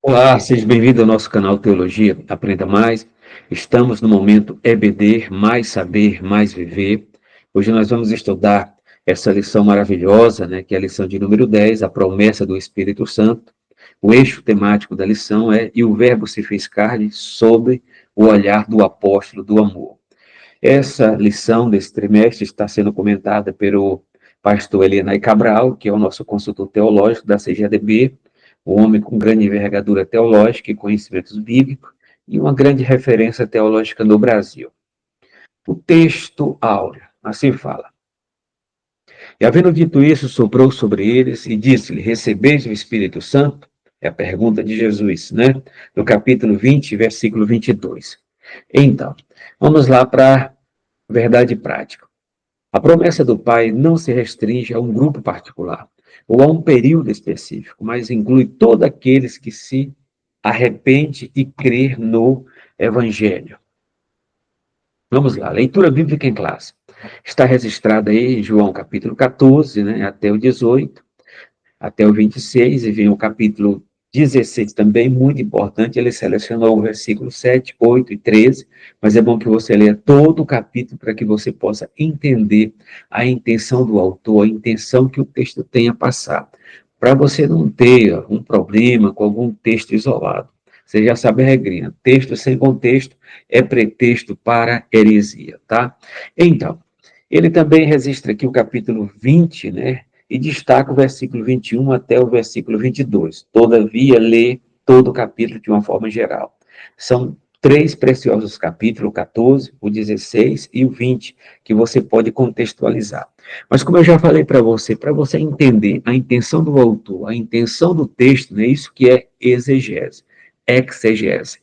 Olá, seja bem-vindo ao nosso canal Teologia Aprenda Mais. Estamos no momento EBD, Mais Saber, Mais Viver. Hoje nós vamos estudar essa lição maravilhosa, né, que é a lição de número 10, a promessa do Espírito Santo. O eixo temático da lição é "E o Verbo se fez carne", sob o olhar do apóstolo do amor. Essa lição desse trimestre está sendo comentada pelo pastor Elianai Cabral, que é o nosso consultor teológico da CGADB, um homem com grande envergadura teológica e conhecimentos bíblicos, e uma grande referência teológica no Brasil. O texto áureo, assim fala. E havendo dito isso, soprou sobre eles e disse-lhe: Recebeis o Espírito Santo? É a pergunta de Jesus, né? No capítulo 20, versículo 22. Então, vamos lá para a verdade prática. A promessa do Pai não se restringe a um grupo particular ou a um período específico, mas inclui todos aqueles que se arrepende e crer no Evangelho. Vamos lá, leitura bíblica em classe. Está registrada aí em João capítulo 14, né, até o 18, até o 26, e vem o capítulo 16 também, muito importante, ele selecionou o versículo 7, 8 e 13, mas é bom que você leia todo o capítulo para que você possa entender a intenção do autor, a intenção que o texto tem a passar, para você não ter um problema com algum texto isolado. Você já sabe a regrinha, texto sem contexto é pretexto para heresia, tá? Então, ele também registra aqui o capítulo 20, né? E destaca o versículo 21 até o versículo 22. Todavia, lê todo o capítulo de uma forma geral. São três preciosos capítulos, o 14, o 16 e o 20, que você pode contextualizar. Mas como eu já falei para você entender a intenção do autor, a intenção do texto, né, isso que é exegese, exegese,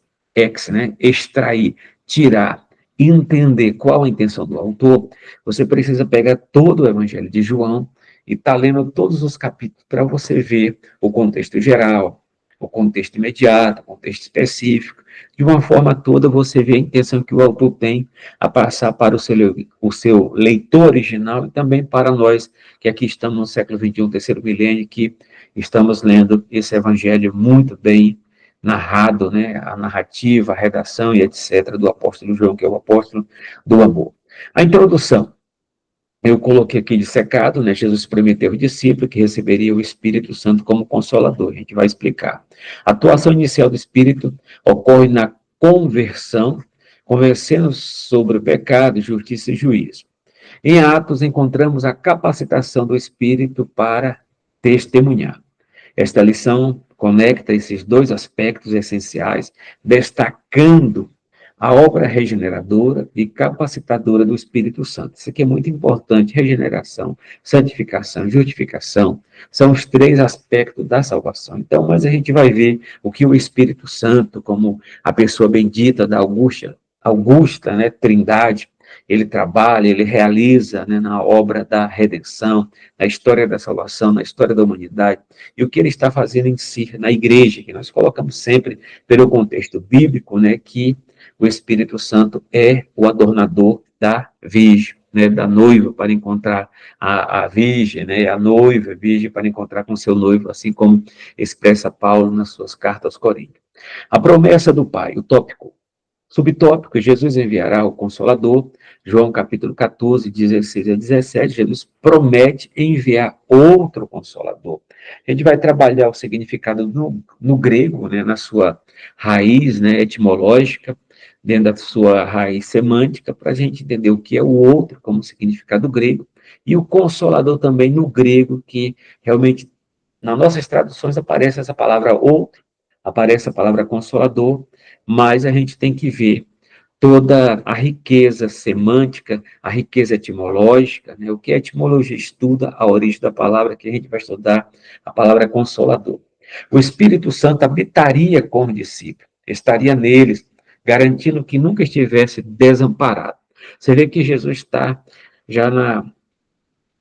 né, extrair, tirar, entender qual a intenção do autor, você precisa pegar todo o Evangelho de João, e está lendo todos os capítulos para você ver o contexto geral, o contexto imediato, o contexto específico. De uma forma toda, você vê a intenção que o autor tem a passar para o seu leitor original e também para nós que aqui estamos no século XXI, terceiro milênio, que estamos lendo esse evangelho muito bem narrado, né, a narrativa, a redação e etc. do apóstolo João, que é o apóstolo do amor. A introdução. Eu coloquei aqui de secado, né? Jesus prometeu ao discípulo que receberia o Espírito Santo como consolador. A gente vai explicar. A atuação inicial do Espírito ocorre na conversão, convencendo sobre o pecado, justiça e juízo. Em Atos, encontramos a capacitação do Espírito para testemunhar. Esta lição conecta esses dois aspectos essenciais, destacando a obra regeneradora e capacitadora do Espírito Santo. Isso aqui é muito importante: regeneração, santificação, justificação, são os três aspectos da salvação. Então, mas a gente vai ver o que o Espírito Santo, como a pessoa bendita da Augusta, né, Trindade, ele trabalha, ele realiza, né, na obra da redenção, na história da salvação, na história da humanidade, e o que ele está fazendo em si, na igreja, que nós colocamos sempre pelo contexto bíblico, né, que o Espírito Santo é o adornador da virgem, né, da noiva para encontrar a virgem, né, a noiva, a virgem para encontrar com seu noivo, assim como expressa Paulo nas suas cartas aos Coríntios. A promessa do Pai, o tópico. Subtópico: Jesus enviará o Consolador. João capítulo 14, 16 a 17, Jesus promete enviar outro Consolador. A gente vai trabalhar o significado no grego, né, na sua raiz, né, etimológica, dentro da sua raiz semântica, para a gente entender o que é o outro como significado grego, e o Consolador também no grego, que realmente nas nossas traduções aparece essa palavra outro, aparece a palavra consolador, mas a gente tem que ver toda a riqueza semântica, a riqueza etimológica, né? O que a etimologia estuda, a origem da palavra, que a gente vai estudar a palavra consolador. O Espírito Santo habitaria com os discípulos, estaria neles, garantindo que nunca estivesse desamparado. Você vê que Jesus está já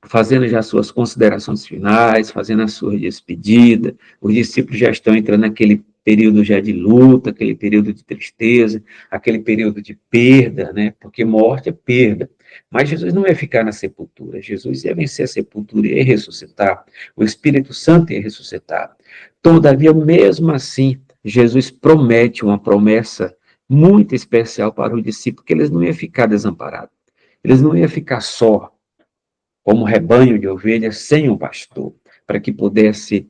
fazendo já suas considerações finais, fazendo a sua despedida, os discípulos já estão entrando naquele período já de luta, aquele período de tristeza, aquele período de perda, né? Porque morte é perda. Mas Jesus não ia ficar na sepultura, Jesus ia vencer a sepultura e ia ressuscitar, o Espírito Santo ia ressuscitar. Todavia, mesmo assim, Jesus promete uma promessa muito especial para os discípulos, que eles não iam ficar desamparados. Eles não iam ficar só, como rebanho de ovelhas, sem um pastor, para que pudesse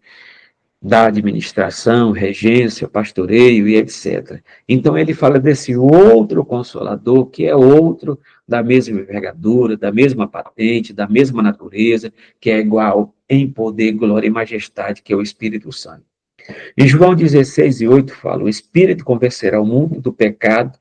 da administração, regência, pastoreio e etc. Então ele fala desse outro consolador, que é outro da mesma envergadura, da mesma patente, da mesma natureza, que é igual em poder, glória e majestade, que é o Espírito Santo. Em João 16:8 fala: o Espírito convencerá o mundo do pecado,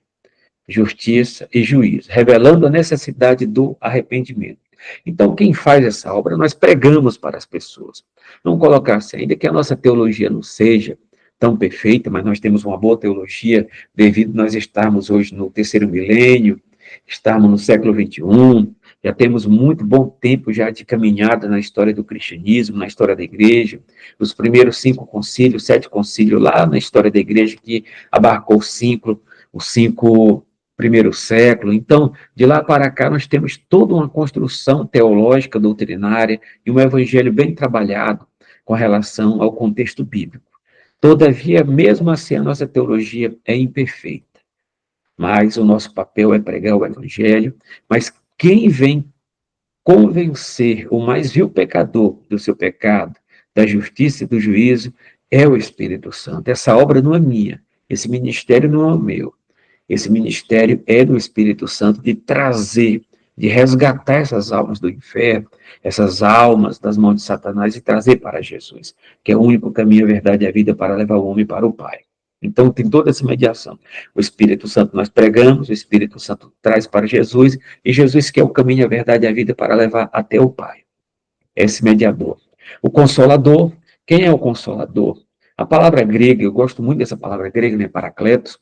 justiça e juízo, revelando a necessidade do arrependimento. Então, quem faz essa obra, nós pregamos para as pessoas. Não colocar assim, ainda que a nossa teologia não seja tão perfeita, mas nós temos uma boa teologia, devido a nós estarmos hoje no terceiro milênio, estarmos no século XXI, já temos muito bom tempo já de caminhada na história do cristianismo, na história da igreja, os primeiros 5 concílios, 7 concílios lá na história da igreja, que abarcou os cinco primeiro século. Então, de lá para cá, nós temos toda uma construção teológica, doutrinária, e um evangelho bem trabalhado com relação ao contexto bíblico. Todavia, mesmo assim, a nossa teologia é imperfeita, mas o nosso papel é pregar o evangelho, mas quem vem convencer o mais vil pecador do seu pecado, da justiça e do juízo, é o Espírito Santo. Essa obra não é minha, esse ministério não é o meu. Esse ministério é do Espírito Santo de trazer, de resgatar essas almas do inferno, essas almas das mãos de Satanás e trazer para Jesus, que é o único caminho, a verdade e a vida para levar o homem para o Pai. Então, tem toda essa mediação. O Espírito Santo nós pregamos, o Espírito Santo traz para Jesus, e Jesus que é o caminho, a verdade e a vida para levar até o Pai. Esse mediador. O Consolador, quem é o Consolador? A palavra grega, eu gosto muito dessa palavra grega, né, Paracletos,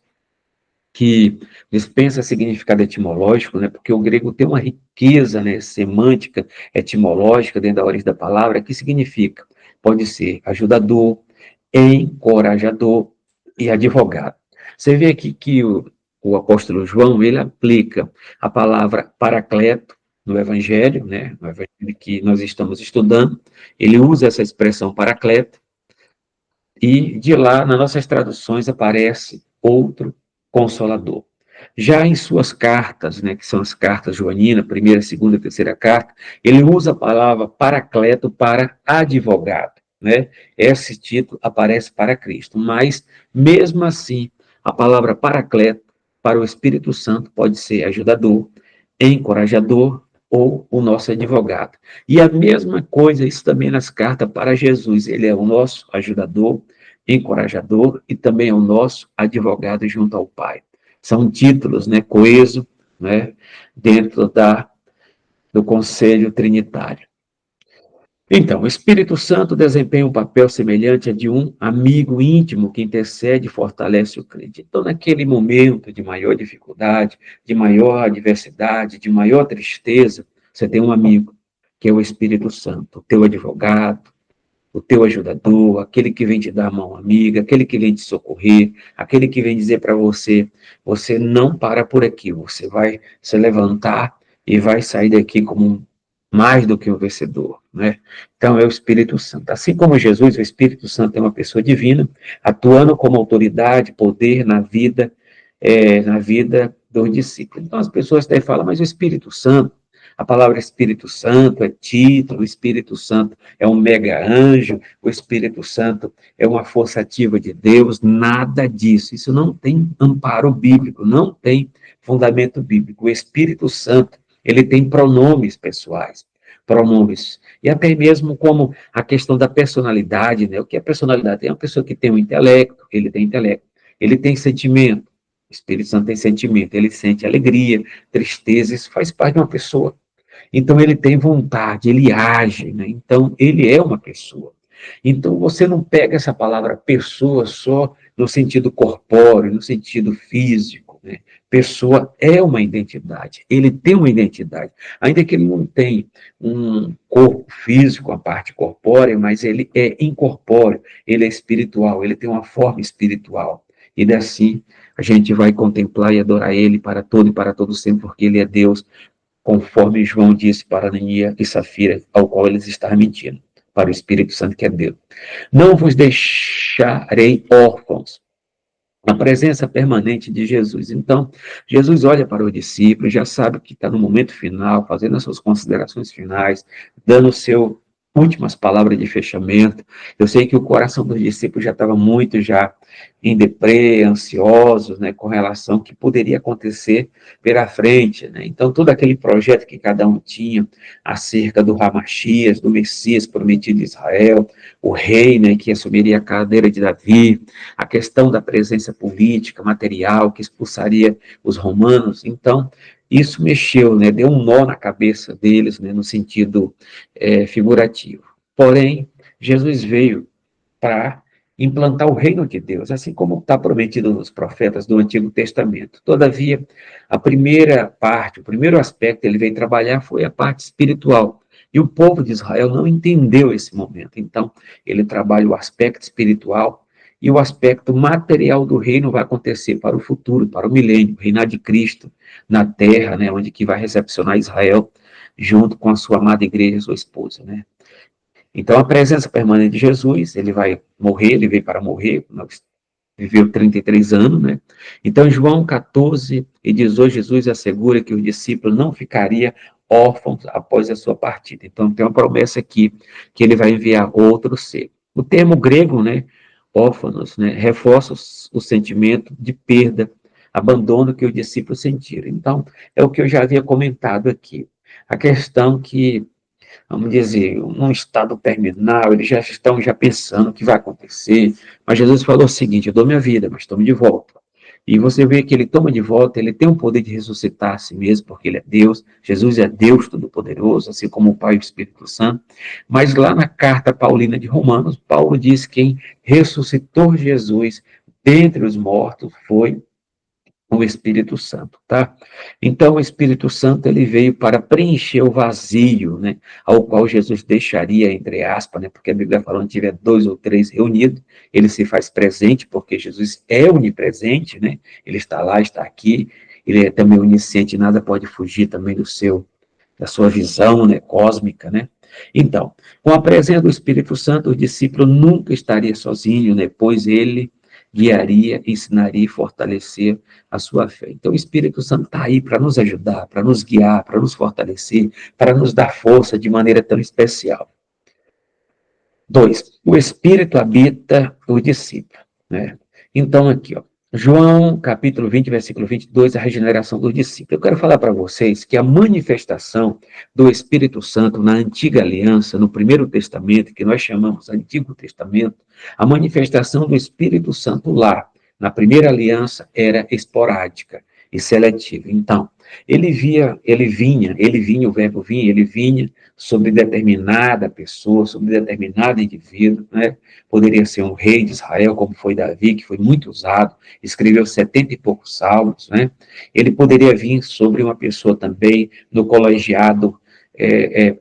que dispensa significado etimológico, né, porque o grego tem uma riqueza, né, semântica, etimológica dentro da origem da palavra, que significa, pode ser ajudador, encorajador e advogado. Você vê aqui que o apóstolo João, ele aplica a palavra paracleto no evangelho, né, no evangelho que nós estamos estudando, ele usa essa expressão paracleto, e de lá, nas nossas traduções, aparece outro consolador. Já em suas cartas, né, que são as cartas joaninas, primeira, segunda e terceira carta, ele usa a palavra paracleto para advogado, né? Esse título aparece para Cristo, mas mesmo assim, a palavra paracleto para o Espírito Santo pode ser ajudador, encorajador ou o nosso advogado. E a mesma coisa, isso também nas cartas para Jesus, ele é o nosso ajudador, encorajador e também é o nosso advogado junto ao Pai. São títulos, né, coeso, né, dentro do Conselho Trinitário. Então, o Espírito Santo desempenha um papel semelhante a de um amigo íntimo que intercede e fortalece o crente. Então, naquele momento de maior dificuldade, de maior adversidade, de maior tristeza, você tem um amigo, que é o Espírito Santo, o teu advogado, o teu ajudador, aquele que vem te dar a mão amiga, aquele que vem te socorrer, aquele que vem dizer para você, você não para por aqui, você vai se levantar e vai sair daqui como mais do que um vencedor, né? Então é o Espírito Santo. Assim como Jesus, o Espírito Santo é uma pessoa divina, atuando como autoridade, poder na vida dos discípulos. Então as pessoas até falam, mas o Espírito Santo, a palavra Espírito Santo é título, o Espírito Santo é um mega anjo, o Espírito Santo é uma força ativa de Deus, nada disso. Isso não tem amparo bíblico, não tem fundamento bíblico. O Espírito Santo, ele tem pronomes pessoais, pronomes, e até mesmo como a questão da personalidade, né? O que é personalidade? É uma pessoa que tem um intelecto, ele tem sentimento, o Espírito Santo tem sentimento, ele sente alegria, tristeza, isso faz parte de uma pessoa. Então, ele tem vontade, ele age, né? Então, ele é uma pessoa. Então, você não pega essa palavra pessoa só no sentido corpóreo, no sentido físico, né? Pessoa é uma identidade, ele tem uma identidade. Ainda que ele não tenha um corpo físico, a parte corpórea, mas ele é incorpóreo, ele é espiritual, ele tem uma forma espiritual. E assim a gente vai contemplar e adorar ele para todo e para todo sempre, porque ele é Deus, conforme João disse para Anania e Safira, ao qual eles estavam mentindo, para o Espírito Santo que é Deus. Não vos deixarei órfãos, A presença permanente de Jesus. Então, Jesus olha para os discípulos, já sabe que está no momento final, fazendo as suas considerações finais, dando o seu últimas palavras de fechamento. Eu sei que o coração dos discípulos já estava muito já em deprê, ansiosos, né, com relação ao que poderia acontecer pela frente, né? Então, todo aquele projeto que cada um tinha acerca do Ramachias, do Messias prometido de Israel, o rei, né, que assumiria a cadeira de Davi, a questão da presença política, material, que expulsaria os romanos. Então, isso mexeu, né, deu um nó na cabeça deles, né, no sentido figurativo. Porém, Jesus veio para implantar o reino de Deus, assim como está prometido nos profetas do Antigo Testamento. Todavia, a primeira parte, o primeiro aspecto que ele veio trabalhar foi a parte espiritual. E o povo de Israel não entendeu esse momento. Então, ele trabalha o aspecto espiritual e o aspecto material do reino vai acontecer para o futuro, para o milênio, o reinar de Cristo na terra, né, onde que vai recepcionar Israel junto com a sua amada igreja, sua esposa, né? Então, a presença permanente de Jesus, ele vai morrer, ele veio para morrer, viveu 33 anos, né? Então, em João 14 e 18, Jesus assegura que o discípulo não ficaria órfão após a sua partida. Então, tem uma promessa aqui, que ele vai enviar outro ser. O termo grego, né, órfãos, né, reforça o sentimento de perda, abandono que o discípulo sentiram. Então, é o que eu já havia comentado aqui. A questão que, vamos dizer, num estado terminal, eles já estão já pensando o que vai acontecer, mas Jesus falou o seguinte: eu dou minha vida, mas tome de volta. E você vê que ele toma de volta, ele tem o poder de ressuscitar a si mesmo, porque ele é Deus, Jesus é Deus Todo-Poderoso, assim como o Pai e o Espírito Santo. Mas lá na carta paulina de Romanos, Paulo diz que quem ressuscitou Jesus dentre os mortos foi o Espírito Santo, tá? Então, o Espírito Santo, ele veio para preencher o vazio, né, ao qual Jesus deixaria, entre aspas, né, porque a Bíblia fala, onde tiver dois ou três reunidos, ele se faz presente, porque Jesus é onipresente, né, ele está lá, está aqui, ele é também onisciente, nada pode fugir também da sua visão, né, cósmica, né? Então, com a presença do Espírito Santo, o discípulo nunca estaria sozinho, né, pois ele guiaria, ensinaria e fortalecer a sua fé. Então, o Espírito Santo está aí para nos ajudar, para nos guiar, para nos fortalecer, para nos dar força de maneira tão especial. 2. O Espírito habita o discípulo, né? Então, aqui, ó, João, capítulo 20, versículo 22, a regeneração do discípulo. Eu quero falar para vocês que a manifestação do Espírito Santo na antiga aliança, no Primeiro Testamento, que nós chamamos Antigo Testamento, a manifestação do Espírito Santo lá, na primeira aliança, era esporádica e seletiva. Então, o verbo vinha, ele vinha sobre determinada pessoa, sobre determinado indivíduo, né? Poderia ser um rei de Israel, como foi Davi, que foi muito usado, escreveu 70 e poucos salmos, né? Ele poderia vir sobre uma pessoa também no colegiado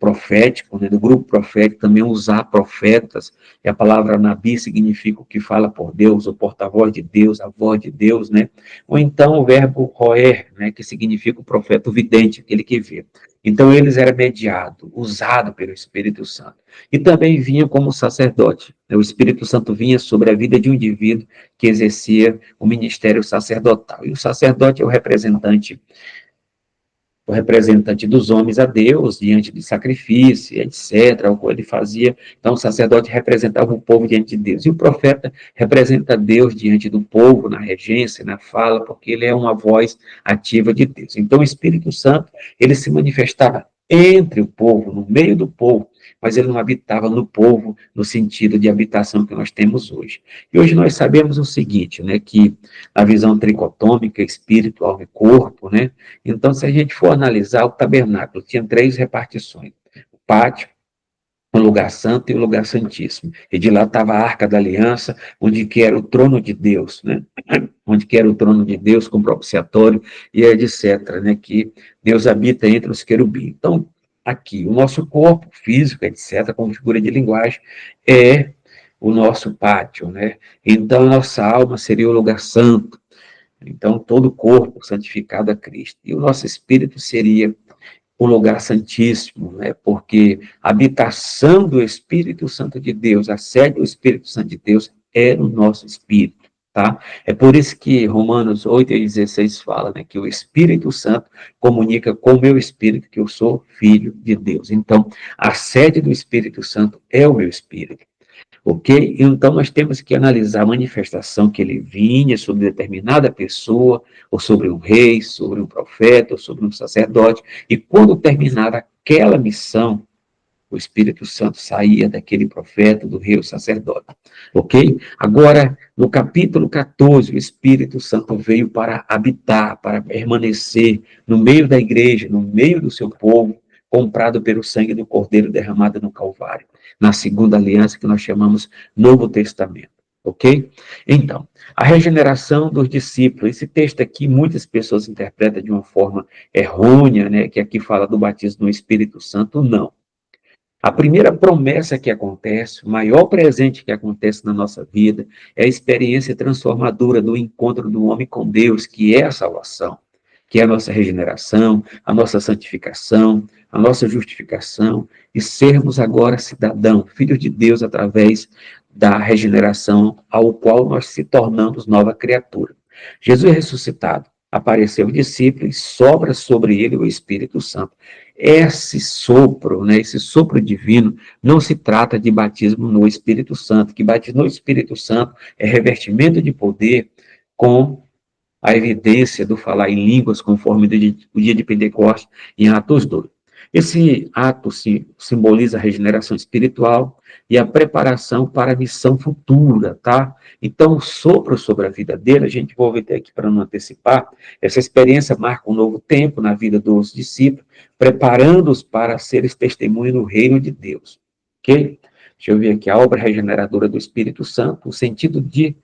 profético, né, do grupo profético, também usar profetas, e a palavra nabi significa o que fala por Deus, o porta-voz de Deus, a voz de Deus, né? Ou então o verbo roer, né, que significa o profeta o vidente, aquele que vê. Então, eles eram mediados, usados pelo Espírito Santo. E também vinha como sacerdote. O Espírito Santo vinha sobre a vida de um indivíduo que exercia o ministério sacerdotal. E o sacerdote é o representante dos homens a Deus, diante de sacrifício, etc., o que ele fazia. Então, o sacerdote representava o povo diante de Deus. E o profeta representa Deus diante do povo, na regência, na fala, porque ele é uma voz ativa de Deus. Então, o Espírito Santo, ele se manifestava entre o povo, no meio do povo, mas ele não habitava no povo no sentido de habitação que nós temos hoje. E hoje nós sabemos o seguinte, né, que a visão tricotômica, espírito, alma e corpo, né, então, se a gente for analisar o tabernáculo, tinha três repartições: o pátio, o lugar santo e o lugar santíssimo. E de lá estava a Arca da Aliança, onde que era o trono de Deus, né? Onde que era o trono de Deus com propiciatório e etc., né? Que Deus habita entre os querubins. Então, aqui, o nosso corpo físico, etc., como figura de linguagem, é o nosso pátio, né? Então, a nossa alma seria o lugar santo. Então, todo o corpo santificado a Cristo. E o nosso espírito seria o lugar santíssimo, né? Porque a habitação do Espírito Santo de Deus, a sede do Espírito Santo de Deus é no nosso espírito. tá? É por isso que Romanos 8:16 fala, né, que o Espírito Santo comunica com o meu espírito que eu sou filho de Deus. Então, a sede do Espírito Santo é o meu espírito. Ok? Então, nós temos que analisar a manifestação que ele vinha sobre determinada pessoa, ou sobre um rei, sobre um profeta, ou sobre um sacerdote, e quando terminava aquela missão, o Espírito Santo saía daquele profeta, do rei, o sacerdote. Ok? Agora, no capítulo 14, o Espírito Santo veio para habitar, para permanecer no meio da igreja, no meio do seu povo, comprado pelo sangue do Cordeiro derramado no Calvário, na segunda aliança que nós chamamos Novo Testamento. Ok? Então, a regeneração dos discípulos. Esse texto aqui, muitas pessoas interpretam de uma forma errônea, né? Que aqui fala do batismo no Espírito Santo. Não. A primeira promessa que acontece, o maior presente que acontece na nossa vida, é a experiência transformadora do encontro do homem com Deus, que é a salvação, que é a nossa regeneração, a nossa santificação, a nossa justificação, e sermos agora cidadãos, filhos de Deus, através da regeneração, ao qual nós se tornamos nova criatura. Jesus ressuscitado apareceu aos discípulos e sobra sobre ele o Espírito Santo. Esse sopro, né, esse sopro divino, não se trata de batismo no Espírito Santo, que batismo no Espírito Santo é revestimento de poder com a evidência do falar em línguas, conforme o dia de Pentecostes, em Atos 2. Esse ato simboliza a regeneração espiritual e a preparação para a missão futura, tá? Então, o sopro sobre a vida dele, a gente vai ver aqui para não antecipar, essa experiência marca um novo tempo na vida dos discípulos, preparando-os para serem testemunhas no reino de Deus, ok? Deixa eu ver aqui, a obra regeneradora do Espírito Santo, o sentido de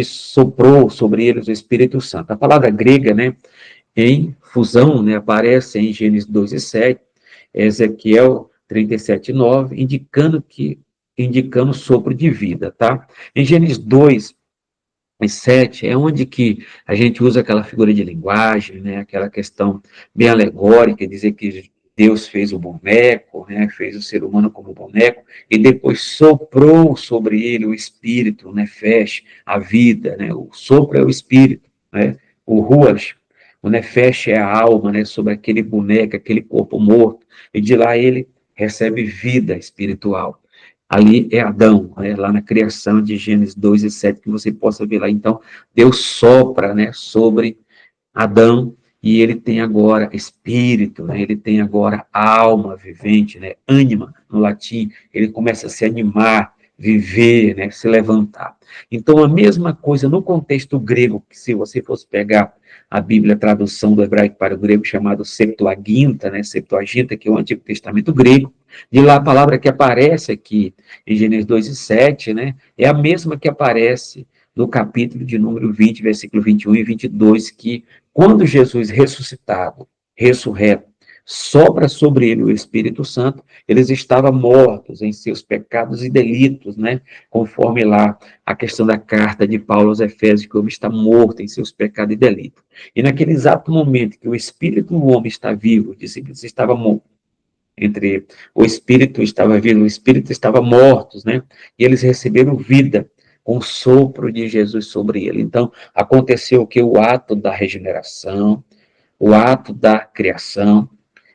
soprou sobre eles o Espírito Santo. A palavra grega, né, em fusão, né, aparece em Gênesis 2:7, Ezequiel 37:9, indicando sopro de vida, tá? Em Gênesis 2:7 é onde que a gente usa aquela figura de linguagem, né, aquela questão bem alegórica, dizer que Deus fez o boneco, né, fez o ser humano como boneco, e depois soprou sobre ele o espírito, né, nefesh, a vida, né, o sopro é o espírito, né, o ruach, o nefesh é a alma, né, sobre aquele boneco, aquele corpo morto, e de lá ele recebe vida espiritual. Ali é Adão, né, lá na criação de Gênesis 2:7, que você possa ver lá. Então, Deus sopra, né, sobre Adão, e ele tem agora espírito, né, ele tem agora alma vivente, né, ânima, no latim, ele começa a se animar, viver, né, se levantar. Então, a mesma coisa no contexto grego, que se você fosse pegar a Bíblia, a tradução do hebraico para o grego, chamado Septuaginta, né, Septuaginta, que é o Antigo Testamento grego, de lá a palavra que aparece aqui em Gênesis 2:7, né, é a mesma que aparece no capítulo de número 20, versículo 21 e 22, que quando Jesus ressuscitado, ressurreto, sopra sobre ele o Espírito Santo, eles estavam mortos em seus pecados e delitos, né? Conforme lá a questão da carta de Paulo aos Efésios, que o homem está morto em seus pecados e delitos. E naquele exato momento que o Espírito do homem está vivo, os discípulos estavam mortos, entre o Espírito estava vivo, o Espírito estava mortos, né? E eles receberam vida com o sopro de Jesus sobre ele. Então, aconteceu que o ato da regeneração, o ato da criação,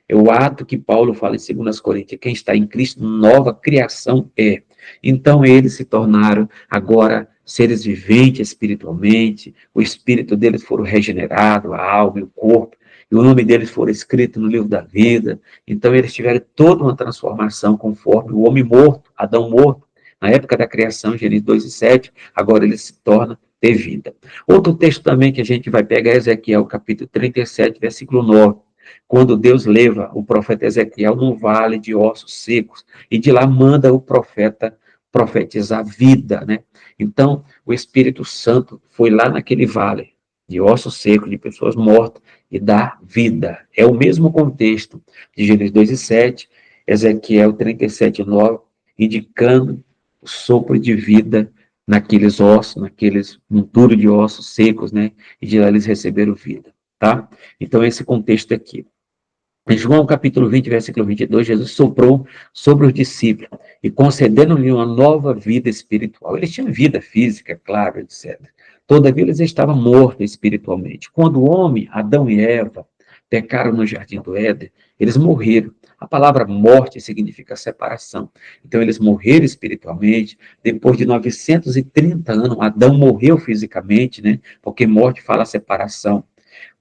é o ato que Paulo fala em 2 Coríntios, quem está em Cristo, nova criação é. Então, eles se tornaram agora seres viventes espiritualmente, o espírito deles foram regenerado, a alma e o corpo, e o nome deles foram escrito no livro da vida. Então, eles tiveram toda uma transformação conforme o homem morto, Adão morto, na época da criação, Gênesis 2:7, agora ele se torna ter vida. Outro texto também que a gente vai pegar é Ezequiel, capítulo 37, versículo 9, quando Deus leva o profeta Ezequiel num vale de ossos secos, e de lá manda o profeta profetizar vida, né? Então, o Espírito Santo foi lá naquele vale de ossos secos, de pessoas mortas, e dá vida. É o mesmo contexto de Gênesis 2:7, Ezequiel 37:9, indicando o sopro de vida naqueles ossos, naqueles monturo de ossos secos, né? E de lá eles receberam vida, tá? Então, esse contexto aqui. Em João capítulo 20, versículo 22, Jesus soprou sobre os discípulos e concedendo-lhe uma nova vida espiritual. Eles tinham vida física, claro, etc. Todavia, eles estavam mortos espiritualmente. Quando o homem, Adão e Eva, pecaram no jardim do Éden, eles morreram. A palavra morte significa separação. Então, eles morreram espiritualmente. Depois de 930 anos, Adão morreu fisicamente, né? Porque morte fala separação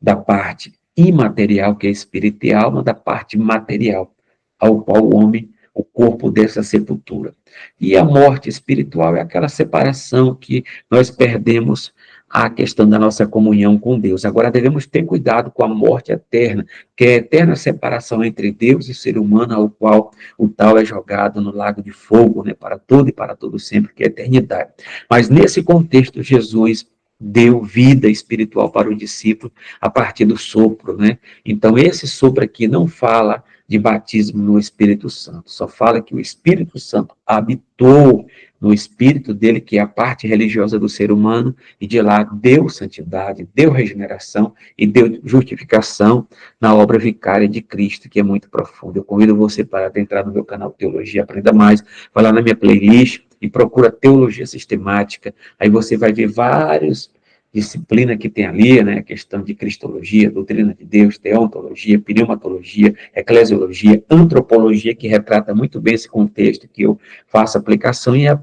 da parte imaterial, que é espírito e alma, da parte material, ao qual o homem, o corpo dessa sepultura. E a morte espiritual é aquela separação que nós perdemos a questão da nossa comunhão com Deus. Agora devemos ter cuidado com a morte eterna, que é a eterna separação entre Deus e ser humano, ao qual o tal é jogado no lago de fogo, né, para todo e para todo sempre, que é a eternidade. Mas nesse contexto, Jesus deu vida espiritual para o discípulo a partir do sopro, né? Então, esse sopro aqui não fala de batismo no Espírito Santo, só fala que o Espírito Santo habitou no espírito dele, que é a parte religiosa do ser humano, e de lá deu santidade, deu regeneração e deu justificação na obra vicária de Cristo, que é muito profunda. Eu convido você para entrar no meu canal Teologia Aprenda Mais, vai lá na minha playlist e procura Teologia Sistemática, aí você vai ver vários disciplina que tem ali, né, a questão de cristologia, doutrina de Deus, teontologia, pneumatologia, eclesiologia, antropologia, que retrata muito bem esse contexto que eu faço aplicação, e a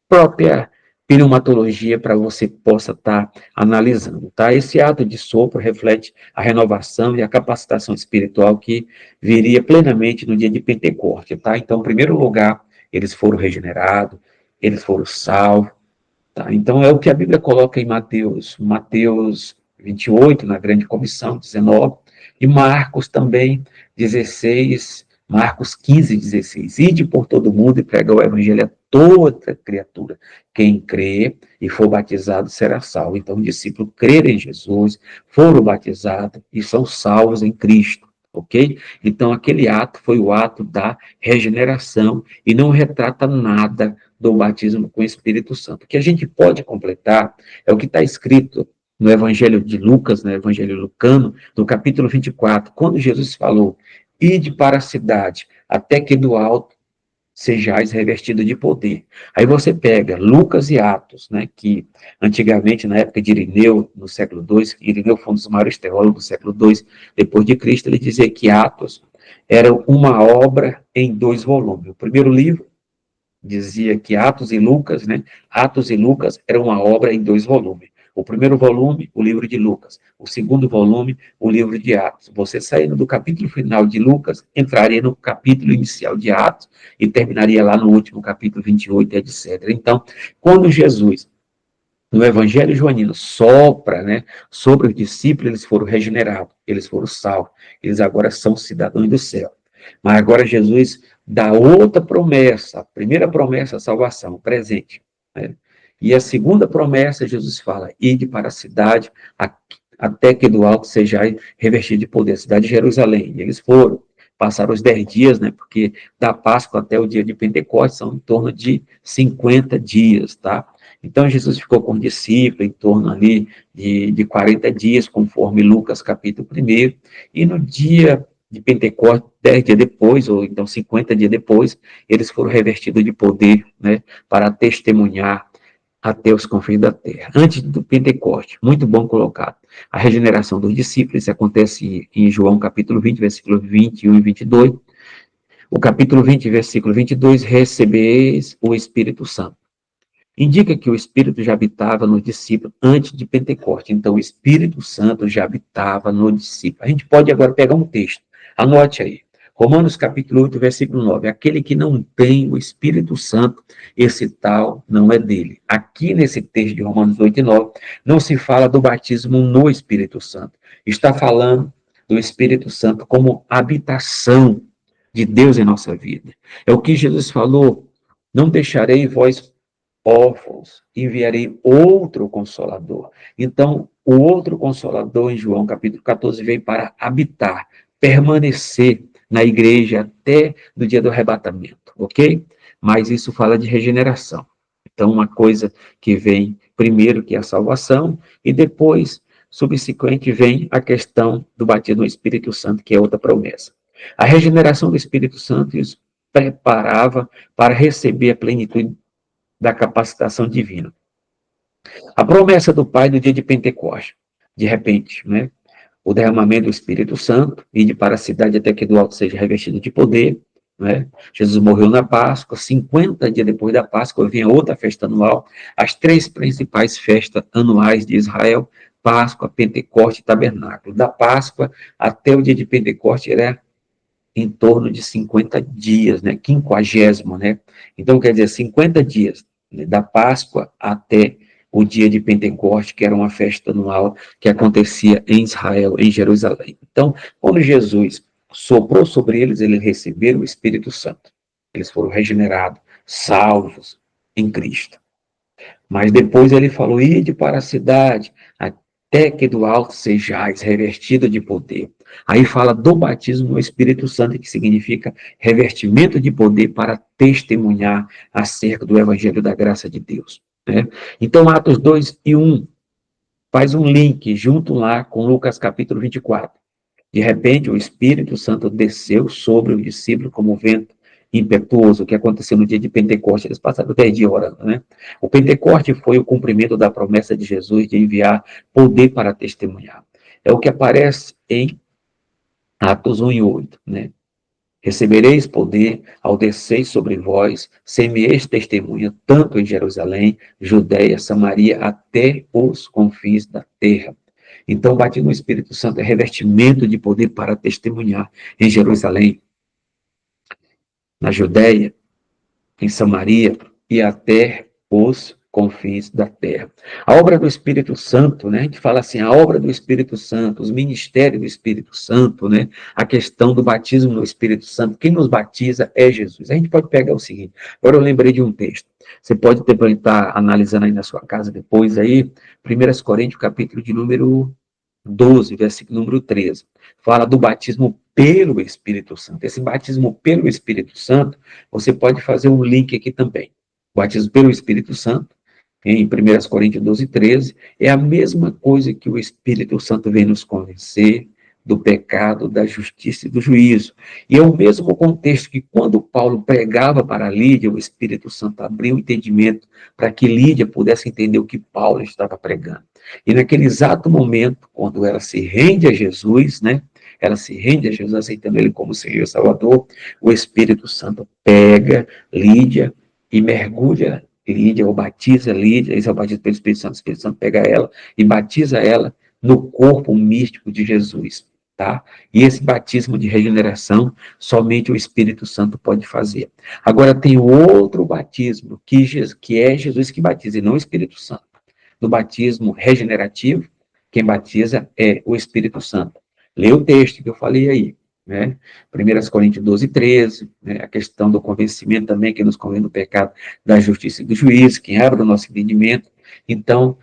própria pneumatologia para você possa estar analisando, tá? Esse ato de sopro reflete a renovação e a capacitação espiritual que viria plenamente no dia de Pentecostes, tá? Então, em primeiro lugar, eles foram regenerados, eles foram salvos. Tá, então, é o que a Bíblia coloca em Mateus 28, na grande comissão, 19, e Marcos também, 16, Marcos 15, 16. Ide por todo mundo e prega o evangelho a toda criatura. Quem crê e for batizado será salvo. Então, o discípulo crer em Jesus, foram batizados e são salvos em Cristo. Ok? Então, aquele ato foi o ato da regeneração e não retrata nada do batismo com o Espírito Santo. O que a gente pode completar é o que está escrito no Evangelho de Lucas, no Evangelho lucano, no capítulo 24, quando Jesus falou: ide para a cidade, até que do alto sejais revestido de poder. Aí você pega Lucas e Atos, né, que antigamente, na época de Irineu, no século II, Irineu foi um dos maiores teólogos do século II, depois de Cristo, ele dizia que Atos era uma obra em 2 volumes. O primeiro livro dizia que Atos e Lucas, né? Atos e Lucas era uma obra em 2 volumes. O primeiro volume, o livro de Lucas. O segundo volume, o livro de Atos. Você saindo do capítulo final de Lucas, entraria no capítulo inicial de Atos e terminaria lá no último capítulo 28, etc. Então, quando Jesus, no Evangelho Joanino, sopra, né, sobre os discípulos, eles foram regenerados, eles foram salvos, eles agora são cidadãos do céu. Mas agora Jesus dá outra promessa. A primeira promessa, a salvação, o presente, né? E a segunda promessa, Jesus fala: ide para a cidade, até que do alto sejais revestido de poder, a cidade de Jerusalém. E eles foram, passaram os 10 dias, né? Porque da Páscoa até o dia de Pentecostes são em torno de 50 dias, tá? Então, Jesus ficou com o discípulo em torno ali de 40 dias, conforme Lucas capítulo 1, e no dia de Pentecostes, 10 dias depois, ou então 50 dias depois, eles foram revestidos de poder, né, para testemunhar até os confins da terra. Antes do Pentecoste, muito bom colocado. A regeneração dos discípulos, isso acontece em João capítulo 20, versículos 21 e 22. O capítulo 20, versículo 22, recebeis o Espírito Santo. Indica que o Espírito já habitava no discípulo antes de Pentecoste. Então, o Espírito Santo já habitava no discípulo. A gente pode agora pegar um texto. Anote aí. Romanos capítulo 8, versículo 9. Aquele que não tem o Espírito Santo, esse tal não é dele. Aqui nesse texto de Romanos 8 e 9, não se fala do batismo no Espírito Santo. Está falando do Espírito Santo como habitação de Deus em nossa vida. É o que Jesus falou: não deixarei vós órfãos, enviarei outro Consolador. Então, o outro Consolador, em João capítulo 14, veio para habitar, permanecer na igreja até do dia do arrebatamento, ok? Mas isso fala de regeneração. Então, uma coisa que vem primeiro, que é a salvação, e depois, subsequente, vem a questão do batismo no Espírito Santo, que é outra promessa. A regeneração do Espírito Santo os preparava para receber a plenitude da capacitação divina. A promessa do Pai no dia de Pentecostes, de repente, né? O derramamento do Espírito Santo, ide para a cidade até que do alto seja revestido de poder, né? Jesus morreu na Páscoa, 50 dias depois da Páscoa vinha outra festa anual, as três principais festas anuais de Israel, Páscoa, Pentecoste e Tabernáculo. Da Páscoa até o dia de Pentecoste era em torno de 50 dias, né? Quinquagésimo, né? Então, quer dizer, 50 dias, né? Da Páscoa até o dia de Pentecoste, que era uma festa anual que acontecia em Israel, em Jerusalém. Então, quando Jesus soprou sobre eles, eles receberam o Espírito Santo. Eles foram regenerados, salvos em Cristo. Mas depois ele falou, ide para a cidade, até que do alto sejais revestido de poder. Aí fala do batismo no Espírito Santo, que significa revestimento de poder para testemunhar acerca do Evangelho da graça de Deus. Né? Então, Atos 2:1 faz um link junto lá com Lucas capítulo 24. De repente, o Espírito Santo desceu sobre o discípulo como vento impetuoso, que aconteceu no dia de Pentecostes. Eles passaram 10 dias orando, né? O Pentecoste foi o cumprimento da promessa de Jesus de enviar poder para testemunhar. É o que aparece em Atos 1:8, né? Recebereis poder ao descer sobre vós, semeeis testemunha, tanto em Jerusalém, Judeia, Samaria, até os confins da terra. Então, o batismo no Espírito Santo é revestimento de poder para testemunhar em Jerusalém, na Judeia, em Samaria e até os confins da terra. A obra do Espírito Santo, né? A gente fala assim, a obra do Espírito Santo, os ministérios do Espírito Santo, né? A questão do batismo no Espírito Santo, quem nos batiza é Jesus. A gente pode pegar o seguinte, agora eu lembrei de um texto, você pode estar analisando aí na sua casa depois aí, 1 Coríntios, capítulo de número 12, versículo número 13, fala do batismo pelo Espírito Santo. Esse batismo pelo Espírito Santo, você pode fazer um link aqui também. O batismo pelo Espírito Santo, em 1 Coríntios 12, 13, é a mesma coisa que o Espírito Santo vem nos convencer do pecado, da justiça e do juízo. E é o mesmo contexto que quando Paulo pregava para Lídia, o Espírito Santo abriu o entendimento para que Lídia pudesse entender o que Paulo estava pregando. E naquele exato momento, quando ela se rende a Jesus, né? Ela se rende a Jesus, aceitando ele como Senhor e Salvador, o Espírito Santo pega Lídia e mergulha Lídia, ou batiza Lídia, esse é o batismo pelo o Espírito Santo pega ela e batiza ela no corpo místico de Jesus, tá? E esse batismo de regeneração, somente o Espírito Santo pode fazer. Agora tem outro batismo, que é Jesus que batiza, e não o Espírito Santo. No batismo regenerativo, quem batiza é o Espírito Santo. Lê o texto que eu falei aí, né? 1 Coríntios 12, 13, né? A questão do convencimento também, que nos convém do pecado, da justiça e do juízo, quem abre o nosso entendimento. Então,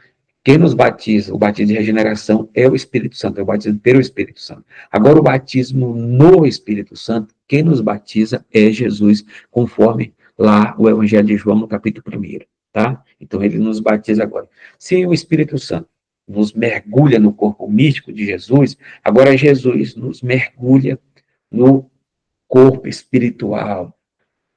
quem nos batiza, o batismo de regeneração é o Espírito Santo, é o batismo pelo Espírito Santo. Agora, o batismo no Espírito Santo, quem nos batiza é Jesus, conforme lá o Evangelho de João, no capítulo 1. Tá? Então, ele nos batiza agora. Se o Espírito Santo nos mergulha no corpo místico de Jesus, agora Jesus nos mergulha no corpo espiritual,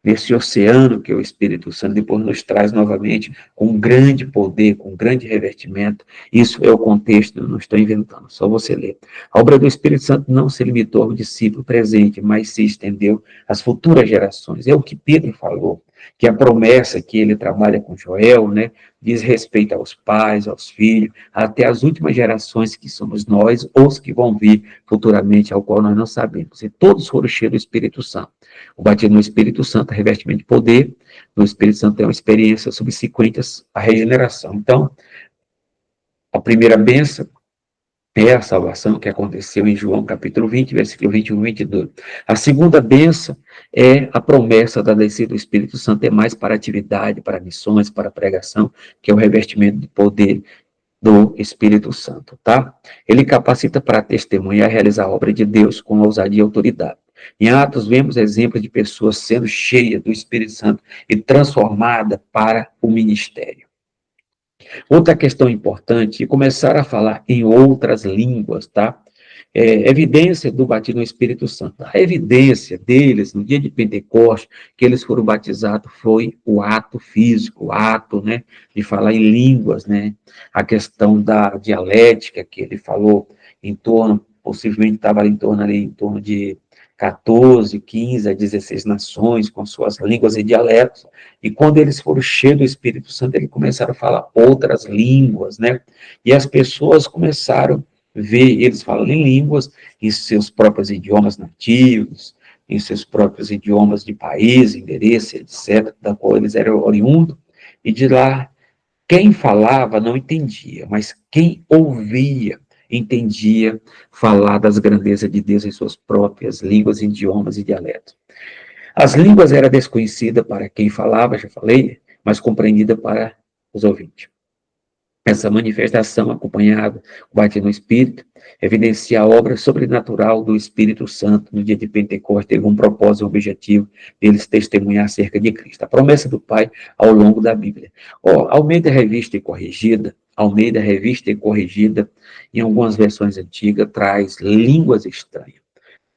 nesse oceano que é o Espírito Santo, depois nos traz novamente com grande poder, com grande revestimento. Isso é o contexto, eu não estou inventando, só você ler. A obra do Espírito Santo não se limitou ao discípulo presente, mas se estendeu às futuras gerações. É o que Pedro falou, que a promessa que ele trabalha com Joel, né, diz respeito aos pais, aos filhos, até as últimas gerações que somos nós, ou os que vão vir futuramente, ao qual nós não sabemos. E todos foram cheios do Espírito Santo. O batismo no Espírito Santo é revestimento de poder, no Espírito Santo é uma experiência subsequente à regeneração. Então, a primeira bênção é a salvação que aconteceu em João capítulo 20, versículo 21 e 22. A segunda bênção é a promessa da descida do Espírito Santo, é mais para atividade, para missões, para pregação, que é o revestimento de poder do Espírito Santo, tá? Ele capacita para testemunhar e realizar a obra de Deus com ousadia e autoridade. Em Atos, vemos exemplos de pessoas sendo cheias do Espírito Santo e transformadas para o ministério. Outra questão importante é começar a falar em outras línguas, tá? evidência do batismo no Espírito Santo. A evidência deles, no dia de Pentecostes, que eles foram batizados, foi o ato físico, o ato, né, de falar em línguas, né, a questão da dialética, que ele falou em torno, possivelmente estava em torno ali, em torno de 14, 15 a 16 nações, com suas línguas e dialetos, e quando eles foram cheios do Espírito Santo, eles começaram a falar outras línguas, né, e as pessoas começaram ver eles falando em línguas, em seus próprios idiomas nativos, em seus próprios idiomas de país, endereço, etc., da qual eles eram oriundos, e de lá, quem falava não entendia, mas quem ouvia entendia falar das grandezas de Deus em suas próprias línguas, idiomas e dialetos. As línguas eram desconhecidas para quem falava, já falei, mas compreendida para os ouvintes. Essa manifestação, acompanhada com o batismo no Espírito, evidencia a obra sobrenatural do Espírito Santo no dia de Pentecostes, teve um propósito, um objetivo, deles testemunhar acerca de Cristo. A promessa do Pai ao longo da Bíblia. Almeida Revista e Corrigida, Almeida Revista e Corrigida, em algumas versões antigas, traz línguas estranhas,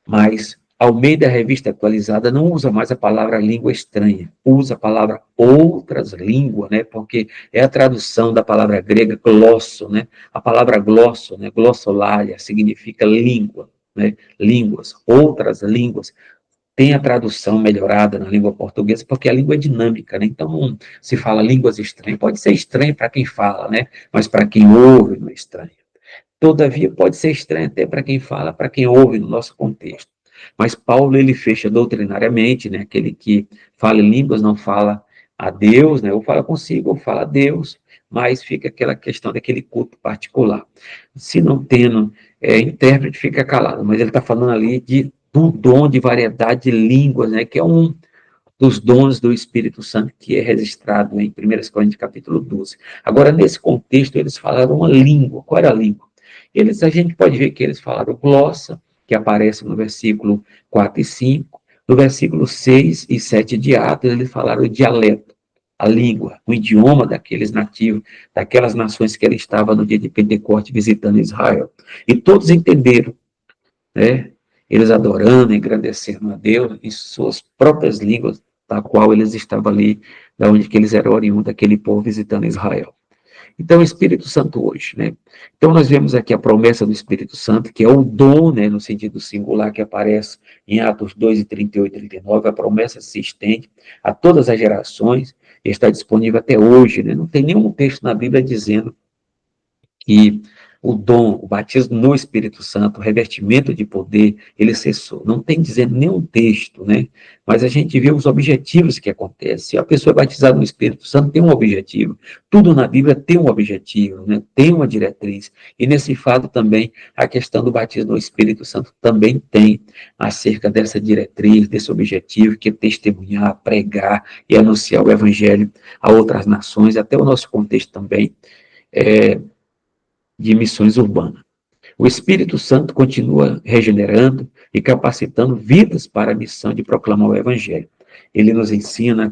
mas Almeida Revista Atualizada não usa mais a palavra língua estranha, usa a palavra outras línguas, né? Porque é a tradução da palavra grega glosso, né? A palavra glosso, né? Glossolalia, significa língua, né? Línguas, outras línguas. Tem a tradução melhorada na língua portuguesa, porque a língua é dinâmica, né? Então, não se fala línguas estranhas. Pode ser estranho para quem fala, né? Mas para quem ouve não é estranho. Todavia, pode ser estranho até para quem fala, para quem ouve no nosso contexto. Mas Paulo, ele fecha doutrinariamente, né? Aquele que fala em línguas não fala a Deus, né? Ou fala consigo, ou fala a Deus, mas fica aquela questão daquele culto particular. Se não tendo intérprete, fica calado, mas ele está falando ali do dom de variedade de línguas, né? Que é um dos dons do Espírito Santo, que é registrado em 1 Coríntios capítulo 12. Agora, nesse contexto, eles falaram uma língua. Qual era a língua? A gente pode ver que eles falaram glossa, que aparece no versículo 4 e 5. No versículo 6 e 7 de Atos, eles falaram o dialeto, a língua, o idioma daqueles nativos, daquelas nações que ele estava no dia de Pentecostes visitando Israel. E todos entenderam, né? Eles adorando, engrandecendo a Deus em suas próprias línguas, da qual eles estavam ali, da onde que eles eram oriundos, daquele povo visitando Israel. Então, o Espírito Santo hoje, né? Então, nós vemos aqui a promessa do Espírito Santo, que é o dom, né, no sentido singular, que aparece em Atos 2, 38 e 39, a promessa se estende a todas as gerações, e está disponível até hoje, né? Não tem nenhum texto na Bíblia dizendo que o dom, o batismo no Espírito Santo, o revestimento de poder, ele cessou. Não tem dizendo nenhum texto, né? Mas a gente vê os objetivos que acontecem. Se a pessoa é batizada no Espírito Santo, tem um objetivo. Tudo na Bíblia tem um objetivo, né? Tem uma diretriz. E nesse fato também, a questão do batismo no Espírito Santo também tem acerca dessa diretriz, desse objetivo, que é testemunhar, pregar e anunciar o Evangelho a outras nações, até o nosso contexto também. De missões urbanas. O Espírito Santo continua regenerando e capacitando vidas para a missão de proclamar o Evangelho. Ele nos ensina,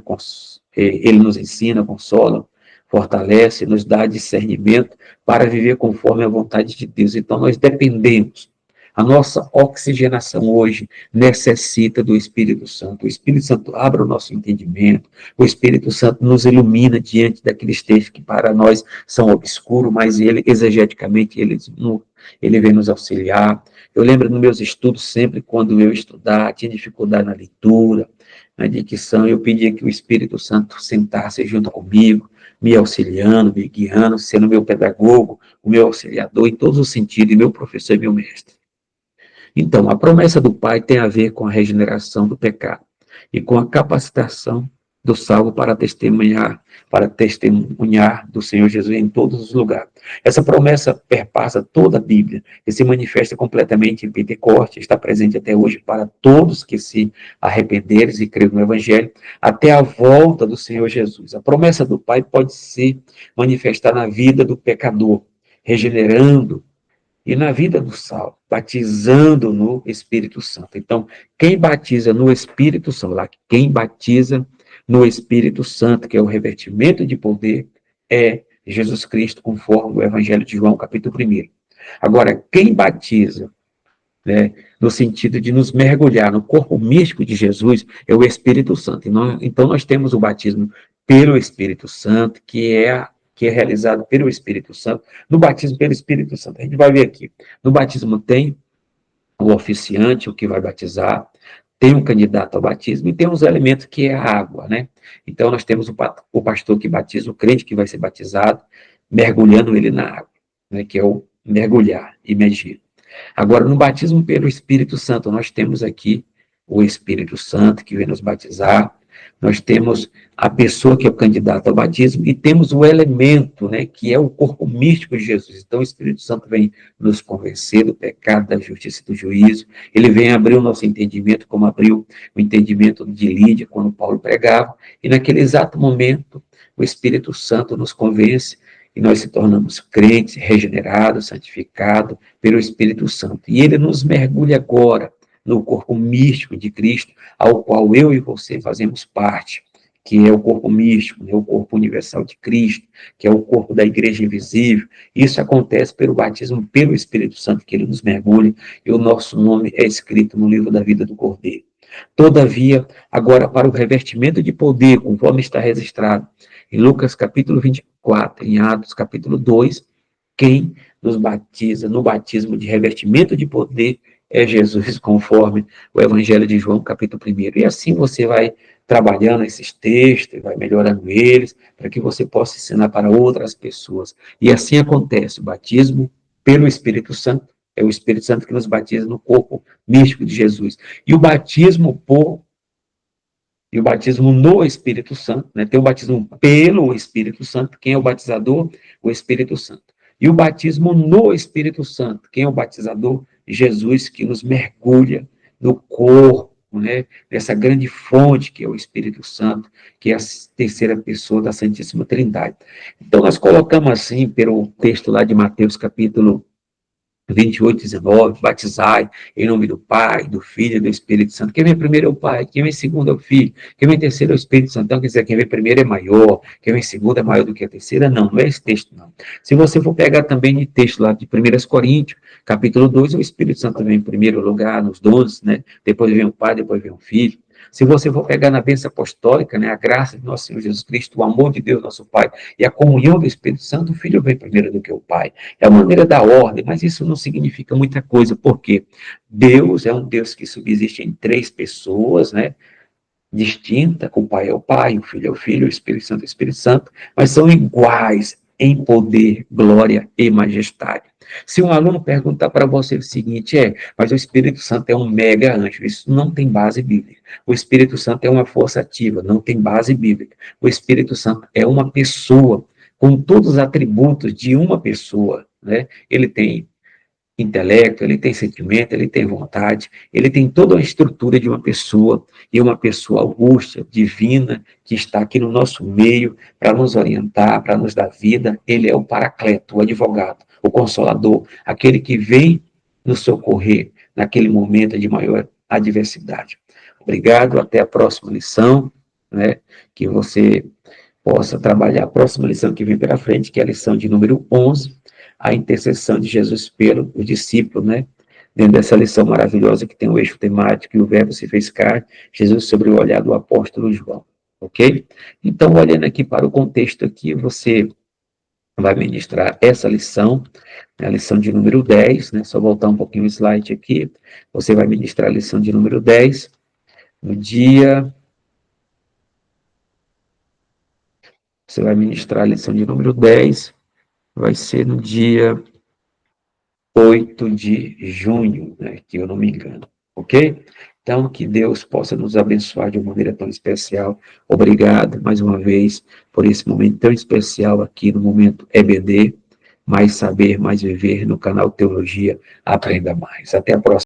consola, fortalece, nos dá discernimento para viver conforme a vontade de Deus. Então, nós dependemos. A nossa oxigenação hoje necessita do Espírito Santo. O Espírito Santo abre o nosso entendimento. O Espírito Santo nos ilumina diante daqueles textos que para nós são obscuros, mas ele, exegeticamente, ele vem nos auxiliar. Eu lembro nos meus estudos, sempre quando eu estudar, tinha dificuldade na leitura, na dicção, eu pedia que o Espírito Santo sentasse junto comigo, me auxiliando, me guiando, sendo meu pedagogo, o meu auxiliador em todos os sentidos, e meu professor e meu mestre. Então, a promessa do Pai tem a ver com a regeneração do pecado e com a capacitação do salvo para testemunhar do Senhor Jesus em todos os lugares. Essa promessa perpassa toda a Bíblia e se manifesta completamente em Pentecostes, está presente até hoje para todos que se arrependerem e crerem no Evangelho, até a volta do Senhor Jesus. A promessa do Pai pode se manifestar na vida do pecador, regenerando, e na vida do salvo, batizando no Espírito Santo. Então, quem batiza no Espírito Santo, lá, quem batiza no Espírito Santo, que é o revestimento de poder, é Jesus Cristo, conforme o Evangelho de João, capítulo 1. Agora, quem batiza né, no sentido de nos mergulhar no corpo místico de Jesus, é o Espírito Santo. Então, nós temos o batismo pelo Espírito Santo, que é realizado pelo Espírito Santo. No batismo pelo Espírito Santo, a gente vai ver aqui. No batismo tem o oficiante, o que vai batizar, tem um candidato ao batismo e tem os elementos que é a água, né? Então, nós temos o pastor que batiza, o crente que vai ser batizado, mergulhando ele na água, né? Que é o mergulhar, imergir. Agora, no batismo pelo Espírito Santo, nós temos aqui o Espírito Santo que vem nos batizar, nós temos a pessoa que é o candidato ao batismo e temos o elemento, né, que é o corpo místico de Jesus. Então, o Espírito Santo vem nos convencer do pecado, da justiça e do juízo. Ele vem abrir o nosso entendimento, como abriu o entendimento de Lídia quando Paulo pregava. E naquele exato momento, o Espírito Santo nos convence e nós se tornamos crentes, regenerados, santificados pelo Espírito Santo. E ele nos mergulha agora no corpo místico de Cristo, ao qual eu e você fazemos parte, que é o corpo místico, né, o corpo universal de Cristo, que é o corpo da igreja invisível. Isso acontece pelo batismo pelo Espírito Santo, que ele nos mergulha, e o nosso nome é escrito no livro da vida do Cordeiro. Todavia, agora para o revestimento de poder, conforme está registrado em Lucas capítulo 24, em Atos capítulo 2, quem nos batiza no batismo de revestimento de poder é Jesus, conforme o Evangelho de João, capítulo 1. E assim você vai trabalhando esses textos, vai melhorando eles, para que você possa ensinar para outras pessoas. E assim acontece, o batismo pelo Espírito Santo, é o Espírito Santo que nos batiza no corpo místico de Jesus. E o batismo no Espírito Santo, né? Tem o batismo pelo Espírito Santo, quem é o batizador? O Espírito Santo. E o batismo no Espírito Santo, quem é o batizador? Jesus, que nos mergulha no corpo, né? Nessa grande fonte que é o Espírito Santo, que é a terceira pessoa da Santíssima Trindade. Então, nós colocamos assim, pelo texto lá de Mateus, capítulo 28, 19, batizai em nome do Pai, do Filho e do Espírito Santo. Quem vem primeiro é o Pai, quem vem segundo é o Filho, quem vem terceiro é o Espírito Santo. Então, quer dizer, quem vem primeiro é maior, quem vem segundo é maior do que a terceira. Não, não é esse texto, não. Se você for pegar também de texto lá de 1 Coríntios, capítulo 2, o Espírito Santo vem em primeiro lugar nos dons, né? Depois vem o Pai, depois vem o Filho. Se você for pegar na bênção apostólica, né, a graça de nosso Senhor Jesus Cristo, o amor de Deus, nosso Pai, e a comunhão do Espírito Santo, o Filho vem primeiro do que o Pai. É a maneira da ordem, mas isso não significa muita coisa, porque Deus é um Deus que subsiste em três pessoas, né? Distinta, o Pai é o Pai, o Filho é o Filho, o Espírito Santo é o Espírito Santo, mas são iguais em poder, glória e majestade. Se um aluno perguntar para você o seguinte, mas o Espírito Santo é um mega anjo, isso não tem base bíblica. O Espírito Santo é uma força ativa, não tem base bíblica. O Espírito Santo é uma pessoa, com todos os atributos de uma pessoa, né? Ele tem intelecto, ele tem sentimento, ele tem vontade, ele tem toda a estrutura de uma pessoa, e uma pessoa augusta, divina, que está aqui no nosso meio para nos orientar, para nos dar vida. Ele é o Paracleto, o advogado, o consolador, aquele que vem nos socorrer naquele momento de maior adversidade. Obrigado, até a próxima lição, né? Que você possa trabalhar a próxima lição que vem pela frente, que é a lição de número 11, a intercessão de Jesus pelo discípulo, né? Dentro dessa lição maravilhosa que tem o eixo temático e o verbo se fez carne, Jesus sobre o olhar do apóstolo João, ok? Então, olhando aqui para o contexto aqui, você vai ministrar essa lição, a lição de número 10, né? Só voltar um pouquinho o slide aqui, você vai ministrar a lição de número 10, no dia... Você vai ministrar a lição de número 10, vai ser no dia 8 de junho, né, que eu não me engano, ok? Então, que Deus possa nos abençoar de uma maneira tão especial. Obrigado, mais uma vez, por esse momento tão especial aqui no Momento EBD, mais saber, mais viver, no canal Teologia Aprenda Mais. Até a próxima.